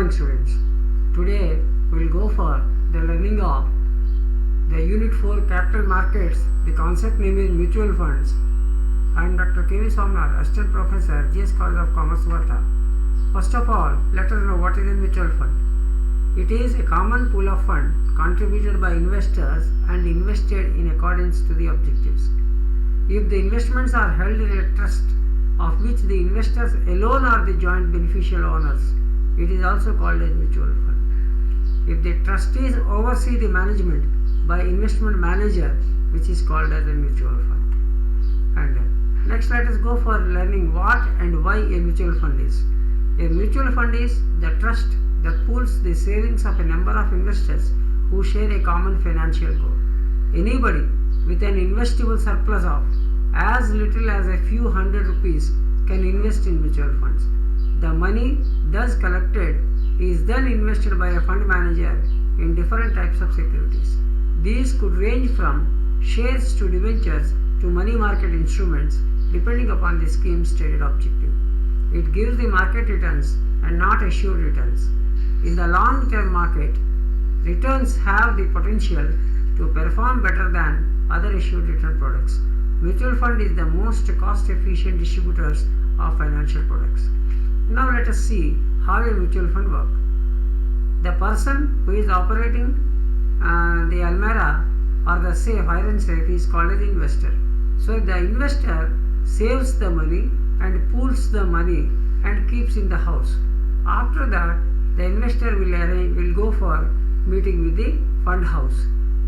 morning, students. Today we will go for the learning of the Unit 4 Capital Markets. The concept name is Mutual Funds. I am Dr. K.V. Somnar, Assistant Professor, GS College of Commerce, Varta. First of all, let us know what is a mutual fund. It is a common pool of funds contributed by investors and invested in accordance to the objectives. If the investments are held in a trust of which the investors alone are the joint beneficial owners, it is also called as mutual fund. If the trustees oversee the management by investment manager, which is called as a mutual fund. And next let us go for learning what and why a mutual fund is. A mutual fund is the trust that pools the savings of a number of investors who share a common financial goal. Anybody with an investable surplus of as little as a few hundred rupees can invest in mutual funds. The money thus collected is then invested by a fund manager in different types of securities. These could range from shares to debentures to money market instruments depending upon the scheme's stated objective. It gives the market returns and not assured returns. In the long-term market, returns have the potential to perform better than other assured return products. Mutual fund is the most cost-efficient distributors of financial products. Now let us see how a mutual fund works. The person who is operating the Almera or the safe, iron safe, is called as investor. So the investor saves the money and pools the money and keeps in the house. After that, the investor will go for meeting with the fund house,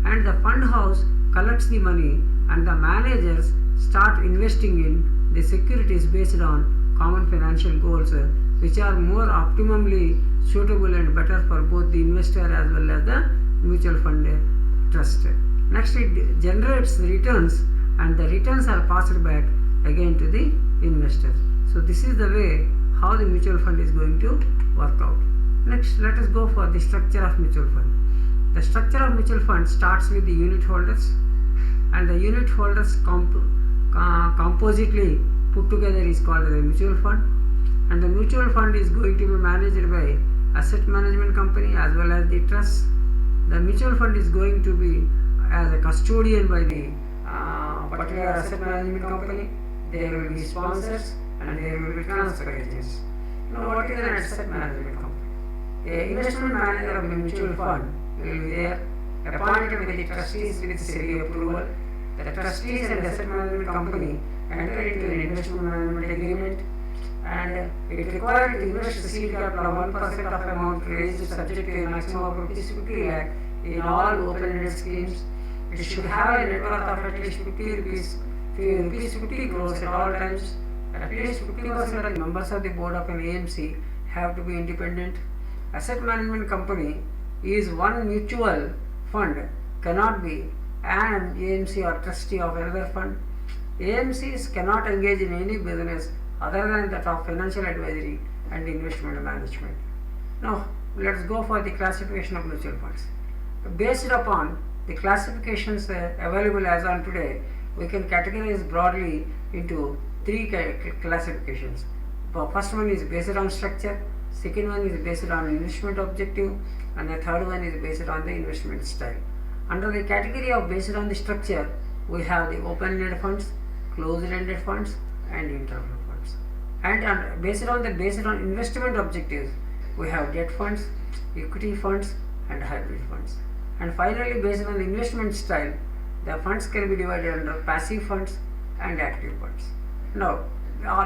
and the fund house collects the money and the managers start investing in the securities based on common financial goals, which are more optimally suitable and better for both the investor as well as the mutual fund trust. Next, it generates returns and the returns are passed back again to the investors. So this is the way how the mutual fund is going to work out. Next, let us go for the structure of mutual fund. The structure of mutual fund starts with the unit holders, and the unit holders compositely put together is called as a mutual fund. And the mutual fund is going to be managed by asset management company as well as the trust. The mutual fund is going to be as a custodian by the particular asset management company. There will be sponsors and there will be transfer agents. Now, what is an asset management company? The investment manager of a mutual fund will be there, appointed by the trustees with SEBI approval. The trustees and the asset management company enter into an investment management agreement, and it required to invest the seed capital of 1% of amount raised subject to a maximum of rupees 50 lakh in all open-ended schemes. It should have a net worth of at least 50 crores at all times. At least 50% of the members of the board of an AMC have to be independent. Asset management company is one mutual fund, cannot be an AMC or trustee of another fund. AMCs cannot engage in any business other than that of financial advisory and investment management. Now let us go for the classification of mutual funds. Based upon the classifications available as on today, we can categorize broadly into three classifications. The first one is based on structure, second one is based on investment objective, and the third one is based on the investment style. Under the category of based on the structure, we have the open-ended funds, closed-ended funds, and interval funds. And based on investment objectives, we have debt funds, equity funds, and hybrid funds. And finally, based on the investment style, the funds can be divided under passive funds and active funds. Now,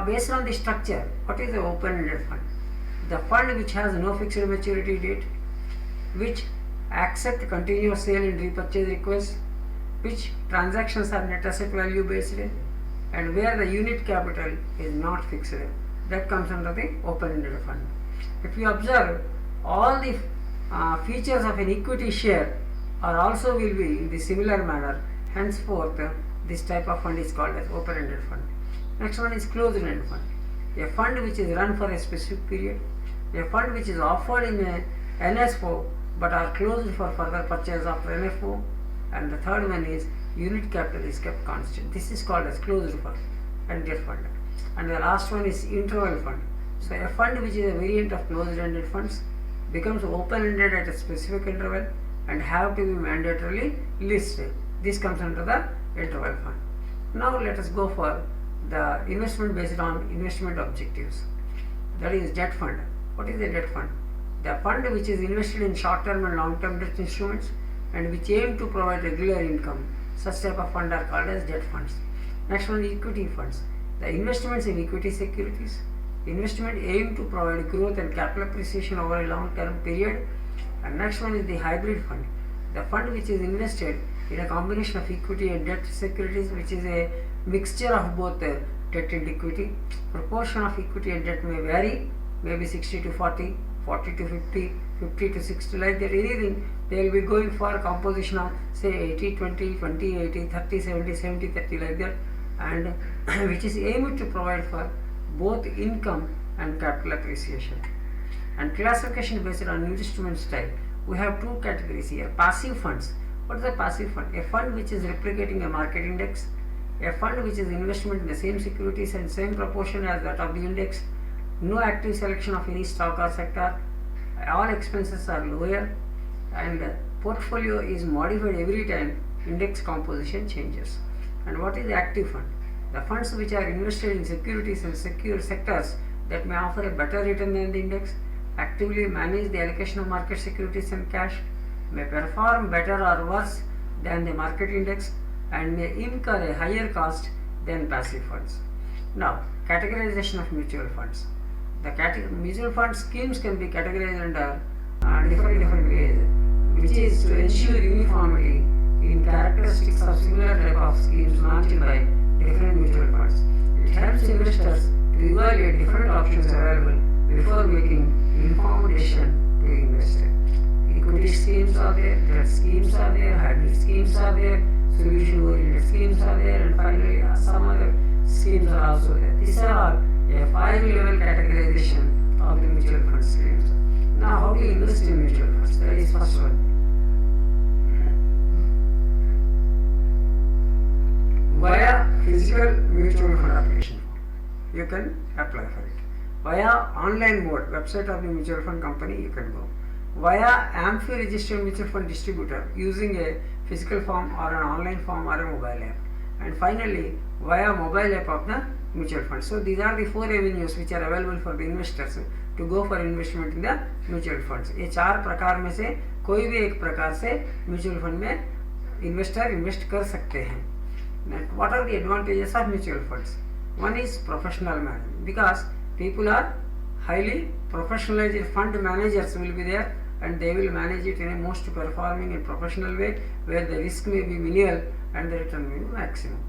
based on the structure, what is the open-ended fund? The fund which has no fixed maturity date, which accept continuous sale and repurchase requests, which transactions are net asset value based, and where the unit capital is not fixed. That comes under the open-ended fund. If you observe, all the features of an equity share are also will be in the similar manner. Henceforth, this type of fund is called as open-ended fund. Next one is closed-ended fund. A fund which is run for a specific period. A fund which is offered in a NSFO but are closed for further purchase after NFO. And the third one is unit capital is kept constant. This is called as closed fund and debt fund. And the last one is interval fund. So a fund which is a variant of closed-ended funds, becomes open-ended at a specific interval and have to be mandatorily listed. This comes under the interval fund. Now let us go for the investment based on investment objectives. That is debt fund. What is a debt fund? The fund which is invested in short-term and long-term debt instruments and which aim to provide regular income. Such type of fund are called as debt funds. Next one is equity funds. The investments in equity securities. Investment aim to provide growth and capital appreciation over a long-term period. And next one is the hybrid fund. The fund which is invested in a combination of equity and debt securities, which is a mixture of both debt and equity. Proportion of equity and debt may vary, maybe 60 to 40, 40 to 50, 50 to 60, like that, anything. They will be going for a composition of say 80, 20, 20, 80, 30, 70, 70, 30, like that, and which is aimed to provide for both income and capital appreciation. And classification based on instrument style. We have two categories here. Passive funds. What is a passive fund? A fund which is replicating a market index. A fund which is investment in the same securities and same proportion as that of the index. No active selection of any stock or sector. All expenses are lower and portfolio is modified every time index composition changes. And what is the active fund? The funds which are invested in securities and secure sectors that may offer a better return than the index, actively manage the allocation of market securities and cash, may perform better or worse than the market index, and may incur a higher cost than passive funds. Now, categorization of mutual funds. The mutual fund schemes can be categorized under different ways, which is to ensure uniformity in characteristics of similar type of schemes launched by different mutual funds. It helps investors to evaluate different options available before making informed decision to invest. Equity schemes are there, debt schemes are there, hybrid schemes are there, solution-oriented schemes are there, and finally some other schemes are also there. These are all a 5-level categorization of the mutual fund schemes. Now, how to invest in mutual funds? That is first one. Via physical mutual fund application form, you can apply for it. Via online mode, website of the mutual fund company, you can go. Via AMFI registered mutual fund distributor, using a physical form or an online form or a mobile app. And finally, via mobile app of the mutual fund. So these are the 4 avenues which are available for the investors to go for investment in the mutual funds. ये 4 प्रकार में से कोई भी एक प्रकार से mutual fund में इन्वेस्टर इन्वेस्ट कर सकते हैं. What are the advantages of mutual funds? One is professional management, because people are highly professionalized. Fund managers will be there and they will manage it in a most performing and professional way, where the risk may be minimal and the return may be maximum.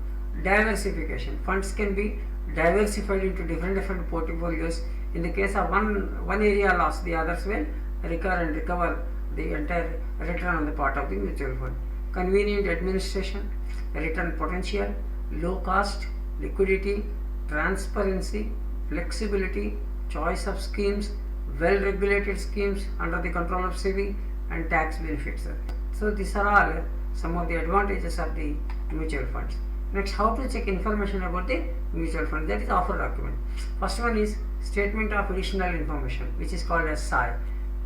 Diversification. Funds can be diversified into different portfolios. In the case of one area loss, the others will recur and recover the entire return on the part of the mutual fund. Convenient administration, return potential, low cost, liquidity, transparency, flexibility, choice of schemes, well regulated schemes under the control of SEBI, and tax benefits. So these are all some of the advantages of the mutual funds. Next, how to check information about the mutual fund? That is offer document. First one is statement of additional information, which is called as SAI.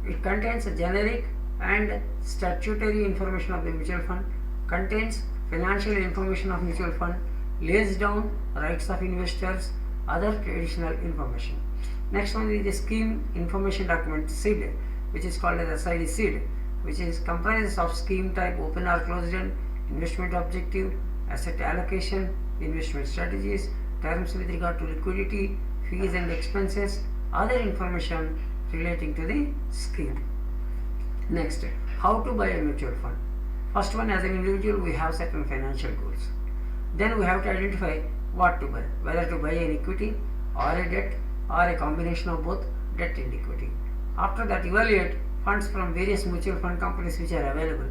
It contains a generic and statutory information of the mutual fund, contains financial information of mutual fund, lays down rights of investors, other additional information. Next one is the scheme information document SID, which is called as SID SID, which is comprises of scheme type, open or closed end, investment objective, asset allocation, investment strategies, terms with regard to liquidity, fees and expenses, other information relating to the scheme. Next, how to buy a mutual fund. First one, as an individual, we have certain financial goals. Then we have to identify what to buy, whether to buy an equity or a debt or a combination of both debt and equity. After that, evaluate funds from various mutual fund companies which are available,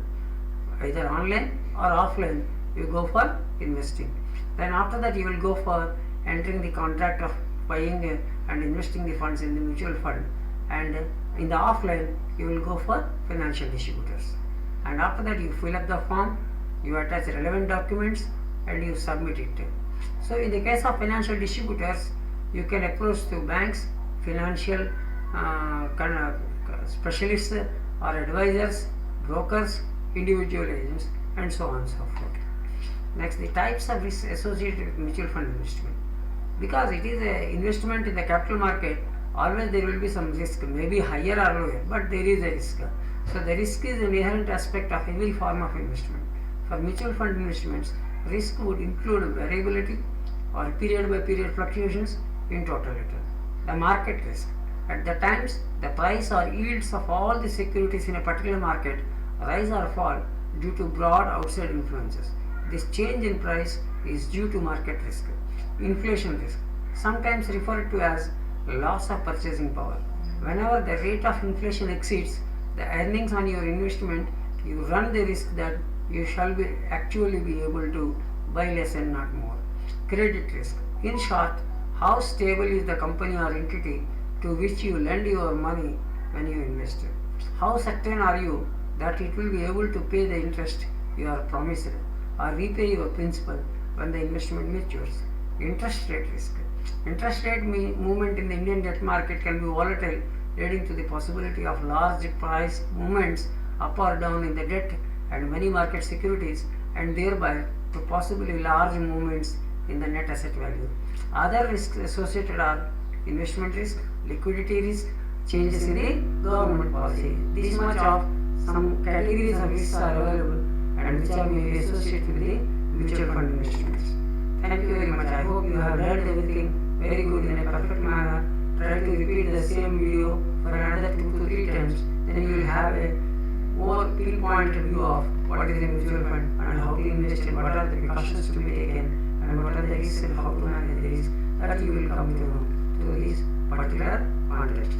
either online or offline. You go for investing. Then after that, you will go for entering the contract of buying and investing the funds in the mutual fund, and in the offline you will go for financial distributors. And after that, you fill up the form, you attach relevant documents and you submit it. So in the case of financial distributors, you can approach to banks, financial specialists or advisors, brokers, individual agents, and so on and so forth. Next, the types of risks associated with mutual fund investment. Because it is an investment in the capital market, always there will be some risk, maybe higher or lower, but there is a risk. So the risk is an inherent aspect of every form of investment. For mutual fund investments, risk would include variability or period by period fluctuations in total return. The market risk. At the times, the price or yields of all the securities in a particular market rise or fall due to broad outside influences. This change in price is due to market risk. Inflation risk, sometimes referred to as loss of purchasing power. Whenever the rate of inflation exceeds the earnings on your investment, you run the risk that you shall actually be able to buy less and not more. Credit risk. In short, how stable is the company or entity to which you lend your money when you invest? How certain are you that it will be able to pay the interest you are promised or repay your principal when the investment matures? Interest rate risk. Interest rate movement in the Indian debt market can be volatile, leading to the possibility of large price movements up or down in the debt and money market securities, and thereby to possibly large movements in the net asset value. Other risks associated are investment risk, liquidity risk, changes in the government policy. This much of some categories of risks are available and which are maybe associated with the mutual fund investments. Thank you very much. I hope you have learned everything very good in a perfect manner. Try to repeat the same video for another 2 to 3 times. Then you will have a more pinpointed view of what is a mutual fund and how to invest and what are the precautions to be taken and what are the risks and how to manage the risks. That you will come to know through this particular context.